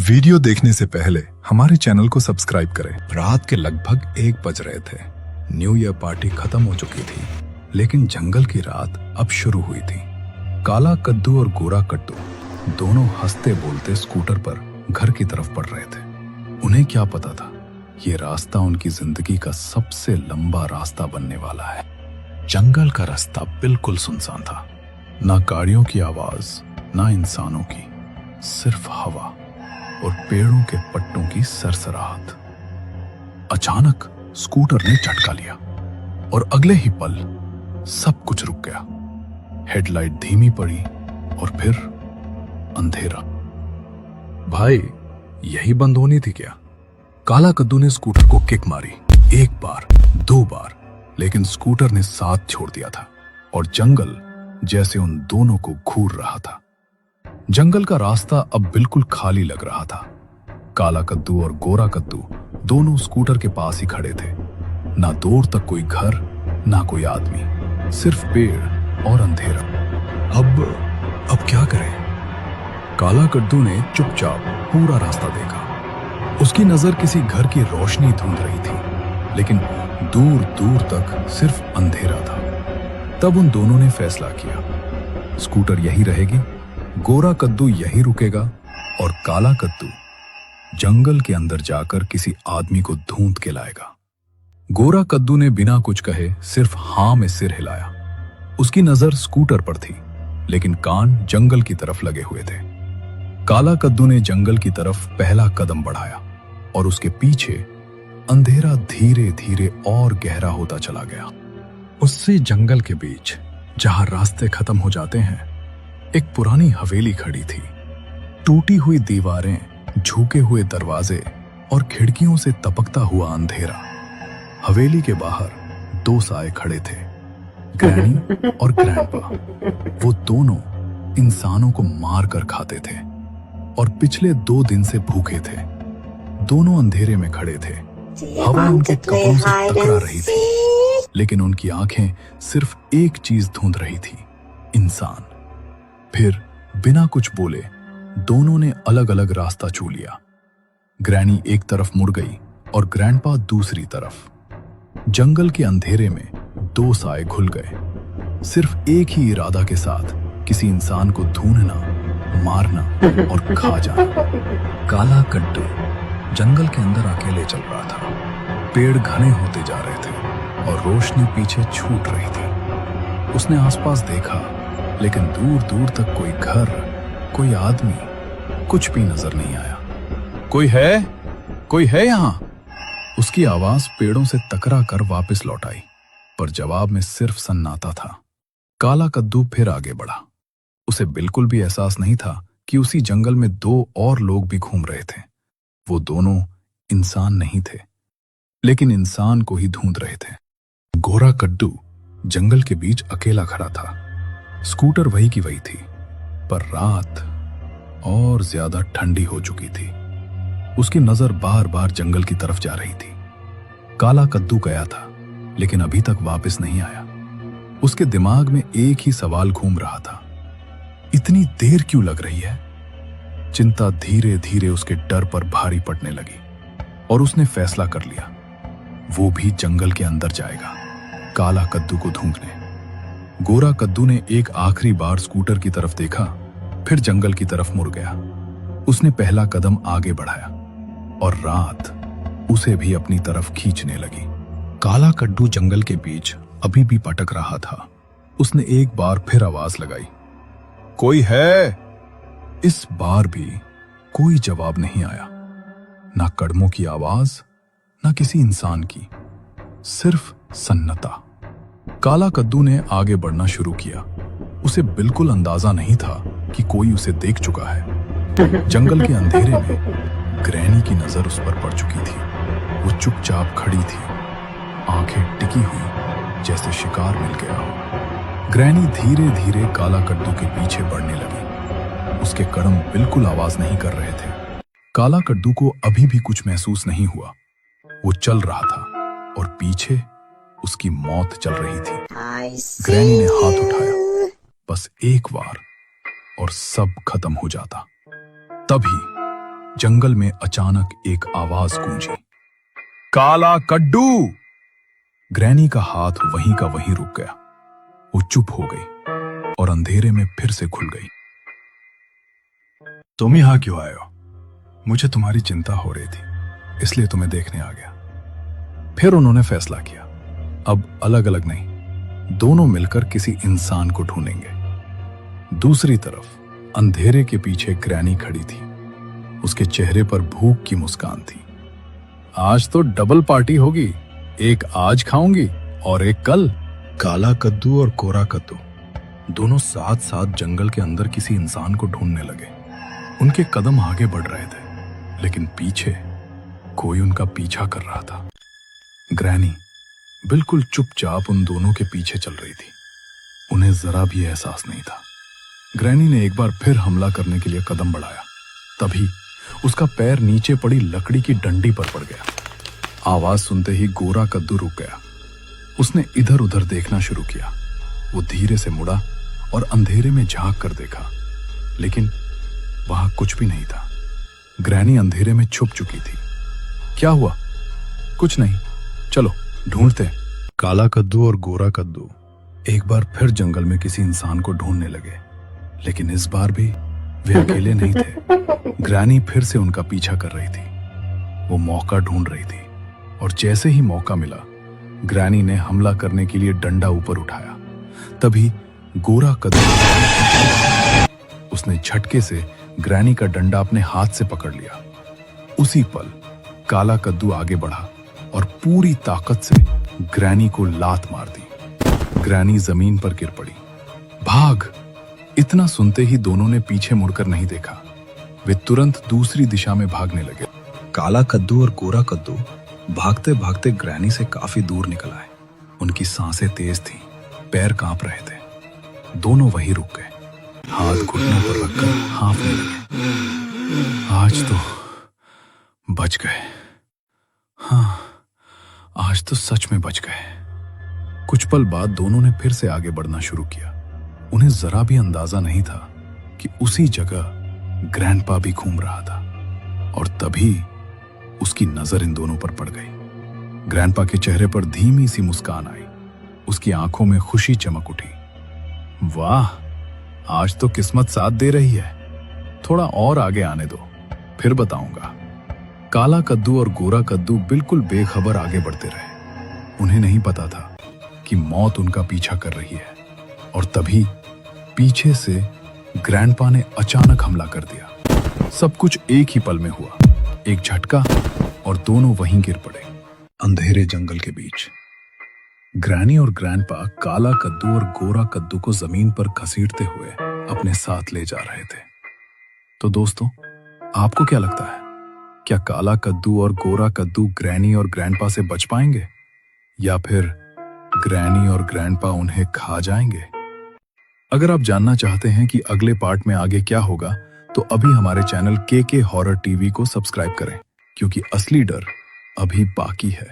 Video देखने से पहले हमारे चैनल को सब्सक्राइब करें। रात के लगभग 1 बज रहे थे। न्यू ईयर पार्टी खत्म हो चुकी थी, लेकिन जंगल की रात अब शुरू हुई थी। काला कद्दू और गोरा कद्दू दोनों हंसते बोलते स्कूटर पर घर की तरफ बढ़ रहे थे। उन्हें क्या पता था, ये रास्ता उनकी जिंदगी का सबसे लंबा रास्ता बनने वाला है। जंगल का रास्ता बिल्कुल सुनसान था, ना गाड़ियों की आवाज, ना इंसानों की, सिर्फ हवा और पेड़ों के पट्टों की सरसराहट। अचानक स्कूटर ने झटका लिया और अगले ही पल सब कुछ रुक गया। हेडलाइट धीमी पड़ी और फिर अंधेरा। भाई, यही बंद होनी थी क्या? काला कद्दू ने स्कूटर को किक मारी, 1 बार 2 बार, लेकिन स्कूटर ने साथ छोड़ दिया था और जंगल जैसे उन दोनों को घूर रहा था। जंगल का रास्ता अब बिल्कुल खाली लग रहा था। काला कद्दू और गोरा कद्दू दोनों स्कूटर के पास ही खड़े थे। ना दूर तक कोई घर, ना कोई आदमी, सिर्फ पेड़ और अंधेरा। अब क्या करें? काला कद्दू ने चुपचाप पूरा रास्ता देखा। उसकी नजर किसी घर की रोशनी ढूंढ रही थी, लेकिन दूर दूर तक सिर्फ अंधेरा था। तब उन दोनों ने फैसला किया, स्कूटर यही रहेगी, गोरा कद्दू यही रुकेगा और काला कद्दू जंगल के अंदर जाकर किसी आदमी को ढूंढ के लाएगा। गोरा कद्दू ने बिना कुछ कहे सिर्फ हां में सिर हिलाया। उसकी नजर स्कूटर पर थी, लेकिन कान जंगल की तरफ लगे हुए थे। काला कद्दू ने जंगल की तरफ पहला कदम बढ़ाया और उसके पीछे अंधेरा धीरे धीरे और गहरा होता चला गया। उससे जंगल के बीच, जहां रास्ते खत्म हो जाते हैं, एक पुरानी हवेली खड़ी थी। टूटी हुई दीवारें, झुके हुए दरवाजे और खिड़कियों से तपकता हुआ अंधेरा। हवेली के बाहर 2 साए खड़े थे, ग्रैनी और ग्रैंडपा। वो दोनों इंसानों को मार कर खाते थे और पिछले 2 दिन से भूखे थे। दोनों अंधेरे में खड़े थे। हवा उनके कपड़ों से टकरा रही थी, लेकिन उनकी आंखें सिर्फ एक चीज ढूंढ रही थी, इंसान। फिर बिना कुछ बोले दोनों ने अलग अलग रास्ता चुन लिया। ग्रैनी एक तरफ मुड़ गई और ग्रैंडपा दूसरी तरफ। जंगल के अंधेरे में 2 साए घुल गए, सिर्फ एक ही इरादा के साथ, किसी इंसान को ढूंढना, मारना और खा जाना। काला कद्दू जंगल के अंदर अकेले चल रहा था। पेड़ घने होते जा रहे थे और रोशनी पीछे छूट रही थी। उसने आसपास देखा, लेकिन दूर दूर तक कोई घर, कोई आदमी, कुछ भी नजर नहीं आया। कोई है यहां? उसकी आवाज पेड़ों से टकरा कर वापस लौट आई, पर जवाब में सिर्फ सन्नाटा था। काला कद्दू फिर आगे बढ़ा। उसे बिल्कुल भी एहसास नहीं था कि उसी जंगल में 2 और लोग भी घूम रहे थे। वो दोनों इंसान नहीं थे, लेकिन इंसान को ही ढूंढ रहे थे। गोरा कद्दू जंगल के बीच अकेला खड़ा था। स्कूटर वही की वही थी, पर रात और ज्यादा ठंडी हो चुकी थी। उसकी नजर बार बार जंगल की तरफ जा रही थी। काला कद्दू गया था, लेकिन अभी तक वापस नहीं आया। उसके दिमाग में एक ही सवाल घूम रहा था, इतनी देर क्यों लग रही है? चिंता धीरे धीरे उसके डर पर भारी पड़ने लगी और उसने फैसला कर लिया, वो भी जंगल के अंदर जाएगा, काला कद्दू को ढूंढने। गोरा कद्दू ने एक आखिरी बार स्कूटर की तरफ देखा, फिर जंगल की तरफ मुड़ गया। उसने पहला कदम आगे बढ़ाया और रात उसे भी अपनी तरफ खींचने लगी। काला कद्दू जंगल के बीच अभी भी भटक रहा था। उसने एक बार फिर आवाज लगाई, कोई है? इस बार भी कोई जवाब नहीं आया। ना कदमों की आवाज, ना किसी इंसान की, सिर्फ सन्नाटा। काला कद्दू ने आगे बढ़ना शुरू किया। उसे बिल्कुल अंदाजा नहीं था कि कोई उसे देख चुका है। जंगल के अंधेरे में ग्रैनी की नजर उस पर पड़ चुकी थी। वो चुपचाप खड़ी थी, आंखें टिकी हुई, जैसे शिकार मिल गया हो। ग्रैनी धीरे धीरे काला कद्दू के पीछे बढ़ने लगी। उसके कदम बिल्कुल आवाज नहीं कर रहे थे। काला कद्दू को अभी भी कुछ महसूस नहीं हुआ। वो चल रहा था और पीछे उसकी मौत चल रही थी। ग्रैनी ने हाथ उठाया, बस एक बार, और सब खत्म हो जाता। तभी जंगल में अचानक एक आवाज गूंजी, काला कड्डू। ग्रैनी का हाथ वहीं का वहीं रुक गया। वो चुप हो गई और अंधेरे में फिर से खुल गई। तुम यहां क्यों आए हो? मुझे तुम्हारी चिंता हो रही थी, इसलिए तुम्हें देखने आ गया। फिर उन्होंने फैसला किया, अब अलग अलग नहीं, दोनों मिलकर किसी इंसान को ढूंढेंगे। दूसरी तरफ अंधेरे के पीछे ग्रैनी खड़ी थी। उसके चेहरे पर भूख की मुस्कान थी। आज तो डबल पार्टी होगी, एक आज खाऊंगी और एक कल। काला कद्दू और कोरा कद्दू दोनों साथ साथ जंगल के अंदर किसी इंसान को ढूंढने लगे। उनके कदम आगे बढ़ रहे थे, लेकिन पीछे कोई उनका पीछा कर रहा था। ग्रैनी बिल्कुल चुपचाप उन दोनों के पीछे चल रही थी। उन्हें जरा भी एहसास नहीं था। ग्रैनी ने एक बार फिर हमला करने के लिए कदम बढ़ाया। तभी उसका पैर नीचे पड़ी लकड़ी की डंडी पर पड़ गया। आवाज सुनते ही गोरा कद्दू रुक गया। उसने इधर उधर देखना शुरू किया। वो धीरे से मुड़ा और अंधेरे में झांक कर देखा, लेकिन वहां कुछ भी नहीं था। ग्रैनी अंधेरे में छुप चुकी थी। क्या हुआ? कुछ नहीं, चलो ढूंढते। काला कद्दू और गोरा कद्दू एक बार फिर जंगल में किसी इंसान को ढूंढने लगे, लेकिन इस बार भी वे अकेले नहीं थे। ग्रैनी फिर से उनका पीछा कर रही थी। वो मौका ढूंढ रही थी और जैसे ही मौका मिला, ग्रैनी ने हमला करने के लिए डंडा ऊपर उठाया। तभी गोरा कद्दू उसने झटके से ग्रैनी का डंडा अपने हाथ से पकड़ लिया। उसी पल काला कद्दू आगे बढ़ा और पूरी ताकत से ग्रैनी को लात मार दी। ग्रैनी जमीन पर गिर पड़ी। भाग! इतना सुनते ही दोनों ने पीछे मुड़कर नहीं देखा। वे तुरंत दूसरी दिशा में भागने लगे। काला कद्दू और गोरा कद्दू भागते भागते ग्रैनी से काफी दूर निकल आए। उनकी सांसें तेज थीं, पैर कांप रहे थे। दोनों वहीं रुक गए, हाथ घुटनों पर रखकर हाँफने लगे। आज तो बच गए। हाँ, आज तो सच में बच गए। कुछ पल बाद दोनों ने फिर से आगे बढ़ना शुरू किया। उन्हें जरा भी अंदाजा नहीं था कि उसी जगह ग्रैंडपा भी घूम रहा था, और तभी उसकी नजर इन दोनों पर पड़ गई। ग्रैंडपा के चेहरे पर धीमी सी मुस्कान आई। उसकी आंखों में खुशी चमक उठी। वाह, आज तो किस्मत साथ दे रही है। थोड़ा और आगे आने दो, फिर बताऊंगा। काला कद्दू और गोरा कद्दू बिल्कुल बेखबर आगे बढ़ते रहे। उन्हें नहीं पता था कि मौत उनका पीछा कर रही है, और तभी पीछे से ग्रैंडपा ने अचानक हमला कर दिया। सब कुछ एक ही पल में हुआ। एक झटका और दोनों वहीं गिर पड़े, अंधेरे जंगल के बीच। ग्रैनी और ग्रैंडपा काला कद्दू और गोरा कद्दू को जमीन पर घसीटते हुए अपने साथ ले जा रहे थे। तो दोस्तों, आपको क्या लगता है, क्या काला कद्दू और गोरा कद्दू ग्रैनी और ग्रैंडपा से बच पाएंगे, या फिर ग्रैनी और ग्रैंडपा उन्हें खा जाएंगे? अगर आप जानना चाहते हैं कि अगले पार्ट में आगे क्या होगा, तो अभी हमारे चैनल के हॉरर टीवी को सब्सक्राइब करें, क्योंकि असली डर अभी बाकी है।